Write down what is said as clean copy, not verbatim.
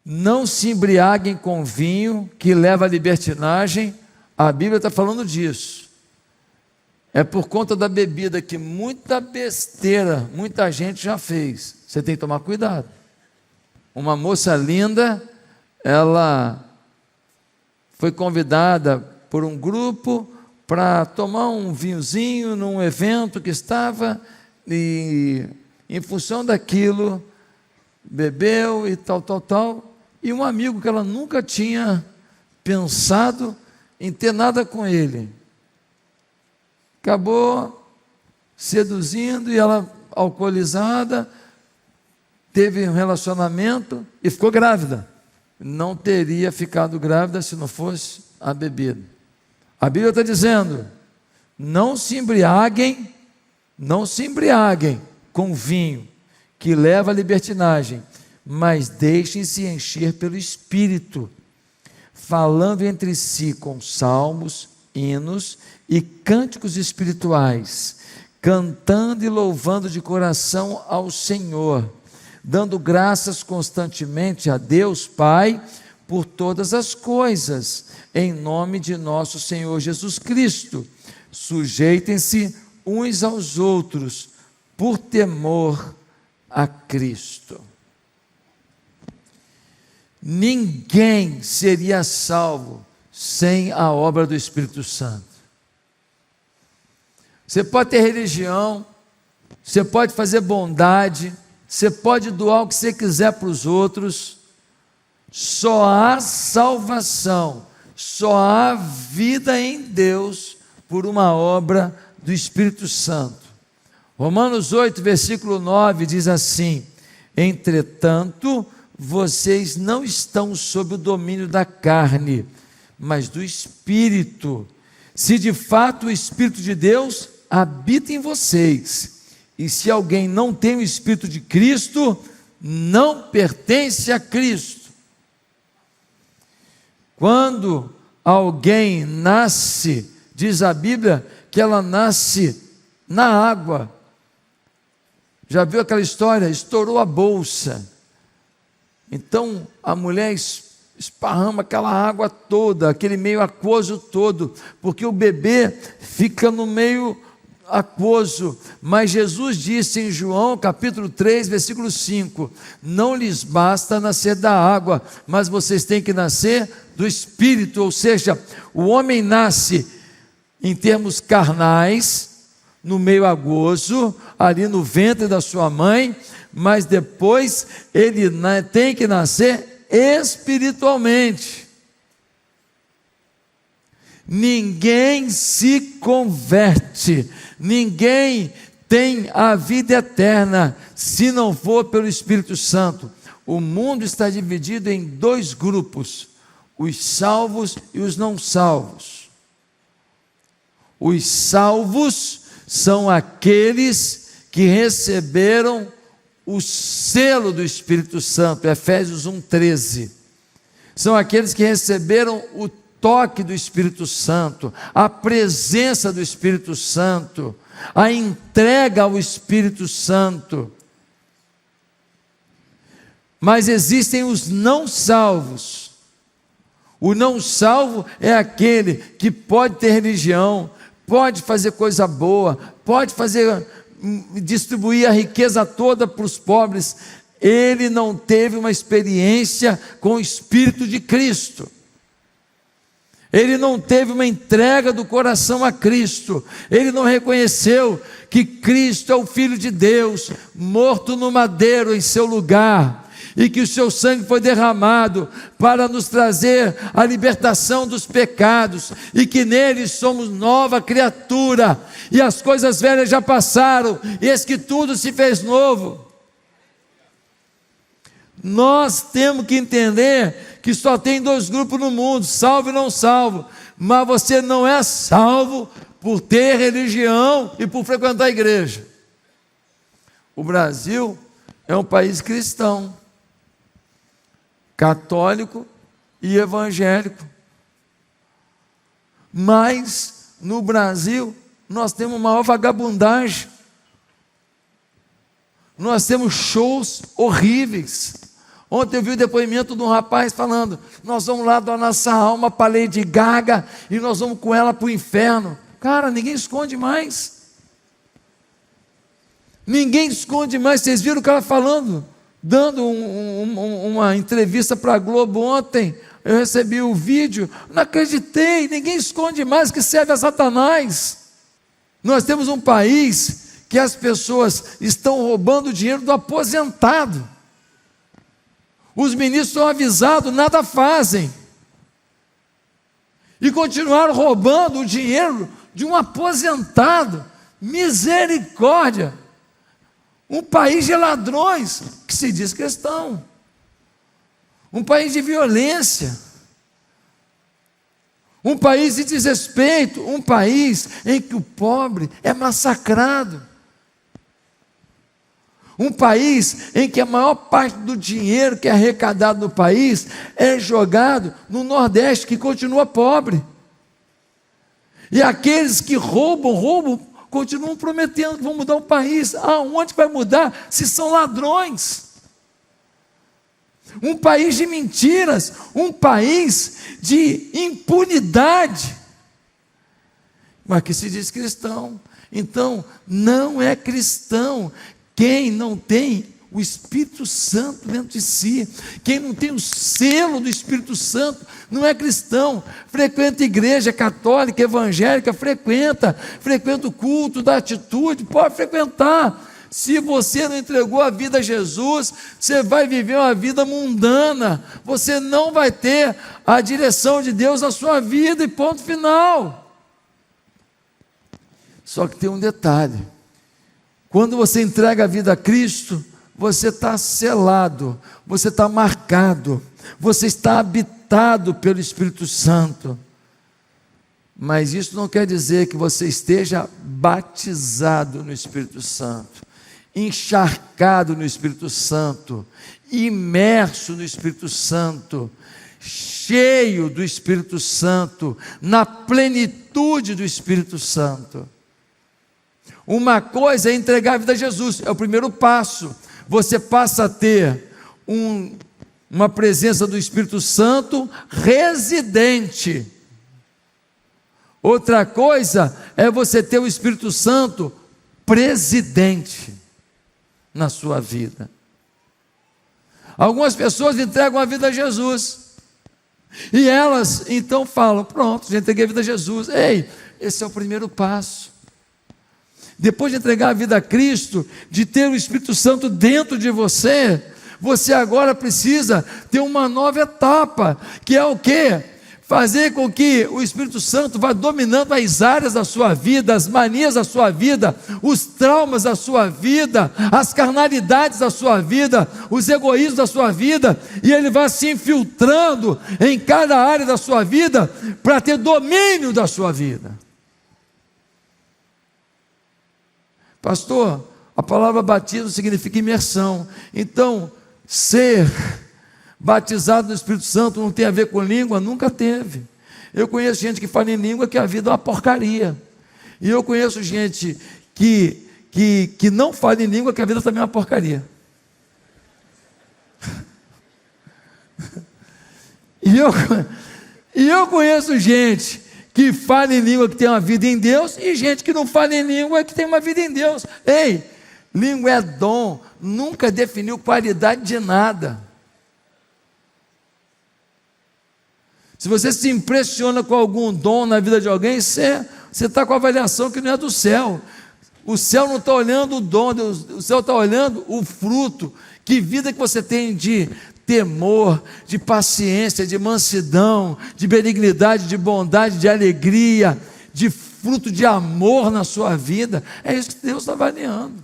Não se embriaguem com vinho que leva à libertinagem. A Bíblia está falando disso. É por conta da bebida que muita besteira, muita gente já fez. Você tem que tomar cuidado. Uma moça linda, ela foi convidada por um grupo para tomar um vinhozinho num evento que estava, e em função daquilo, bebeu e tal, e um amigo que ela nunca tinha pensado em ter nada com ele, acabou seduzindo, e ela, alcoolizada, teve um relacionamento e ficou grávida. Não teria ficado grávida se não fosse a bebida. A Bíblia está dizendo: não se embriaguem com vinho que leva à libertinagem, mas deixem-se encher pelo Espírito, falando entre si com salmos, hinos e cânticos espirituais, cantando e louvando de coração ao Senhor, dando graças constantemente a Deus Pai por todas as coisas, em nome de nosso Senhor Jesus Cristo. Sujeitem-se uns aos outros por temor a Cristo. Ninguém seria salvo sem a obra do Espírito Santo. Você pode ter religião, você pode fazer bondade, você pode doar o que você quiser para os outros, só há salvação, só há vida em Deus por uma obra do Espírito Santo. Romanos 8, versículo 9 diz assim: entretanto, vocês não estão sob o domínio da carne, mas do Espírito, se de fato o Espírito de Deus habita em vocês. E se alguém não tem o Espírito de Cristo, não pertence a Cristo. Quando alguém nasce, diz a Bíblia que ela nasce na água. Já viu aquela história? Estourou a bolsa. Então a mulher esparrama aquela água toda, aquele meio aquoso todo, porque o bebê fica no meio aquoso. Mas Jesus disse em João capítulo 3, versículo 5: não lhes basta nascer da água, mas vocês têm que nascer do Espírito. Ou seja, o homem nasce em termos carnais, no meio aquoso, ali no ventre da sua mãe, mas depois ele tem que nascer espiritualmente. Ninguém se converte, ninguém tem a vida eterna se não for pelo Espírito Santo. O mundo está dividido em dois grupos: os salvos e os não salvos. Os salvos são aqueles que receberam o selo do Espírito Santo, Efésios 1,13. São aqueles que receberam o toque do Espírito Santo, a presença do Espírito Santo, a entrega ao Espírito Santo. Mas existem os não salvos. O não salvo é aquele que pode ter religião, pode fazer coisa boa, pode distribuir a riqueza toda para os pobres. Ele não teve uma experiência com o Espírito de Cristo. Ele não teve uma entrega do coração a Cristo. Ele não reconheceu que Cristo é o Filho de Deus, morto no madeiro em seu lugar, e que o seu sangue foi derramado para nos trazer a libertação dos pecados, e que nele somos nova criatura, e as coisas velhas já passaram, e eis que tudo se fez novo. Nós temos que entender que só tem dois grupos no mundo: salvo e não salvo. Mas você não é salvo por ter religião e por frequentar a igreja. O Brasil é um país cristão, católico e evangélico, mas no Brasil nós temos maior vagabundagem, nós temos shows horríveis, Ontem eu vi o depoimento de um rapaz falando: nós vamos lá doar nossa alma para a Lady Gaga e nós vamos com ela para o inferno. Cara, ninguém esconde mais. Ninguém esconde mais. Vocês viram o cara falando, dando uma entrevista para a Globo ontem. Eu recebi o vídeo, não acreditei. Ninguém esconde mais que serve a Satanás. Nós temos um país que as pessoas estão roubando o dinheiro do aposentado. Os ministros são avisados, nada fazem. E continuaram roubando o dinheiro de um aposentado. Misericórdia! Um país de ladrões, que se diz cristão. Um país de violência. Um país de desrespeito. Um país em que o pobre é massacrado. Um país em que a maior parte do dinheiro que é arrecadado no país é jogado no Nordeste, que continua pobre. E aqueles que roubam, continuam prometendo que vão mudar o país. Aonde vai mudar se são ladrões? Um país de mentiras, um país de impunidade. Mas que se diz cristão. Então, não é cristão quem não tem o Espírito Santo dentro de si, quem não tem o selo do Espírito Santo, não é cristão. Frequenta igreja católica, evangélica, frequenta o culto da atitude, pode frequentar. Se você não entregou a vida a Jesus, você vai viver uma vida mundana, você não vai ter a direção de Deus na sua vida, e ponto final. Só que tem um detalhe: quando você entrega a vida a Cristo, você está selado, você está marcado, você está habitado pelo Espírito Santo. Mas isso não quer dizer que você esteja batizado no Espírito Santo, encharcado no Espírito Santo, imerso no Espírito Santo, cheio do Espírito Santo, na plenitude do Espírito Santo. Uma coisa é entregar a vida a Jesus, é o primeiro passo. Você passa a ter uma presença do Espírito Santo residente. Outra coisa é você ter o Espírito Santo presidente na sua vida. Algumas pessoas entregam a vida a Jesus, e elas então falam: pronto, já entreguei a vida a Jesus. Ei, esse é o primeiro passo. Depois de entregar a vida a Cristo, de ter o Espírito Santo dentro de você, você agora precisa ter uma nova etapa, que é o quê? Fazer com que o Espírito Santo vá dominando as áreas da sua vida, as manias da sua vida, os traumas da sua vida, as carnalidades da sua vida, os egoísmos da sua vida, e ele vai se infiltrando em cada área da sua vida, para ter domínio da sua vida. Pastor, a palavra batismo significa imersão. Então, ser batizado no Espírito Santo não tem a ver com língua? Nunca teve. Eu conheço gente que fala em língua que a vida é uma porcaria. E eu conheço gente que não fala em língua que a vida também é uma porcaria. E eu conheço gente que fala em língua que tem uma vida em Deus, e gente que não fala em língua que tem uma vida em Deus. Ei, língua é dom, nunca definiu qualidade de nada. Se você se impressiona com algum dom na vida de alguém, você está com a avaliação que não é do céu. O céu não está olhando o dom, o céu está olhando o fruto. Que vida que você tem de temor, de paciência, de mansidão, de benignidade, de bondade, de alegria, de fruto de amor na sua vida. É isso que Deus está avaliando.